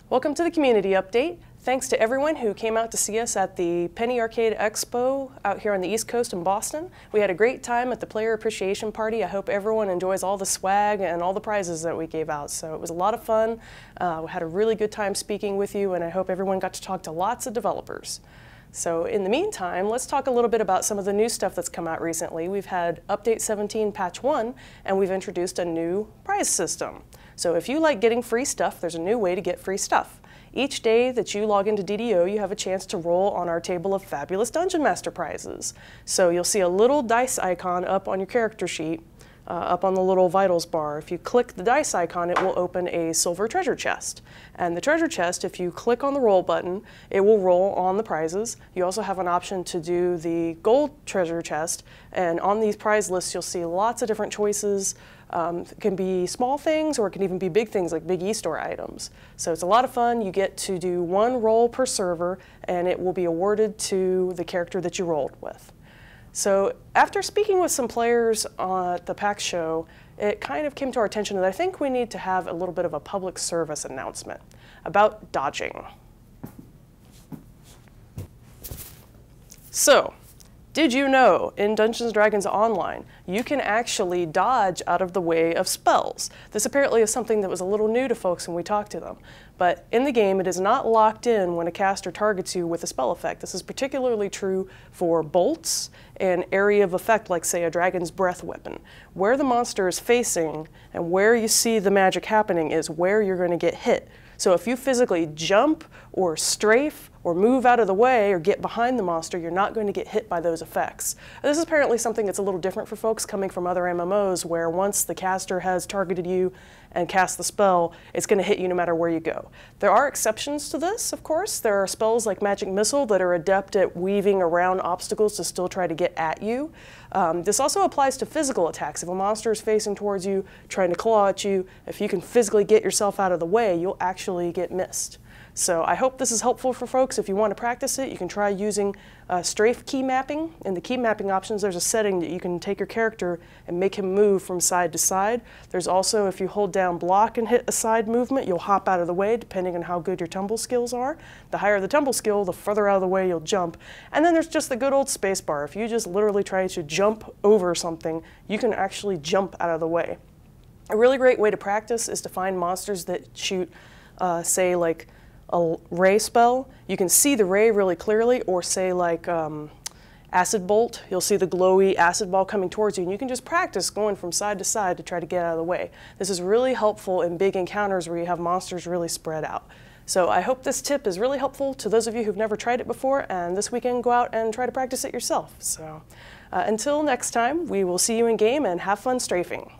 Welcome to the Community Update. Thanks to everyone who came out to see us at the Penny Arcade Expo out here on the East Coast in Boston. We had a great time at the Player Appreciation Party. I hope everyone enjoys all the swag and all the prizes that we gave out. So it was a lot of fun. We had a really good time speaking with you, and I hope everyone got to talk to lots of developers. So in the meantime, let's talk a little bit about some of the new stuff that's come out recently. We've had Update 17 Patch 1, and we've introduced a new prize system. So if you like getting free stuff, there's a new way to get free stuff. Each day that you log into DDO, you have a chance to roll on our table of fabulous Dungeon Master prizes. So you'll see a little dice icon up on your character sheet, up on the little vitals bar. If you click the dice icon, it will open a silver treasure chest. And the treasure chest, if you click on the roll button, it will roll on the prizes. You also have an option to do the gold treasure chest, and on these prize lists you'll see lots of different choices. It can be small things, or it can even be big things like big e-store items. So it's a lot of fun. You get to do one roll per server, and it will be awarded to the character that you rolled with. So after speaking with some players at the PAX show, it kind of came to our attention that I think we need to have a little bit of a public service announcement about dodging. So, did you know in Dungeons & Dragons Online, you can actually dodge out of the way of spells? This apparently is something that was a little new to folks when we talked to them. But in the game, it is not locked in when a caster targets you with a spell effect. This is particularly true for bolts and area of effect, like say a Dragon's Breath weapon. Where the monster is facing and where you see the magic happening is where you're going to get hit. So if you physically jump or strafe or move out of the way or get behind the monster, you're not going to get hit by those effects. This is apparently something that's a little different for folks coming from other MMOs, where once the caster has targeted you and cast the spell, it's going to hit you no matter where you go. There are exceptions to this, of course. There are spells like Magic Missile that are adept at weaving around obstacles to still try to get at you. This also applies to physical attacks. If a monster is facing towards you, trying to claw at you, if you can physically get yourself out of the way, you'll actually get missed. So I hope this is helpful for folks. If you want to practice it, you can try using strafe key mapping. In the key mapping options, there's a setting that you can take your character and make him move from side to side. There's also, if you hold down block and hit a side movement, you'll hop out of the way depending on how good your tumble skills are. The higher the tumble skill, the further out of the way you'll jump. And then there's just the good old space bar. If you just literally try to jump over something, you can actually jump out of the way. A really great way to practice is to find monsters that shoot, say, like a ray spell. You can see the ray really clearly, or say like acid bolt. You'll see the glowy acid ball coming towards you, and you can just practice going from side to side to try to get out of the way. This is really helpful in big encounters where you have monsters really spread out. So I hope this tip is really helpful to those of you who've never tried it before, and this weekend go out and try to practice it yourself. So until next time, we will see you in game, and have fun strafing.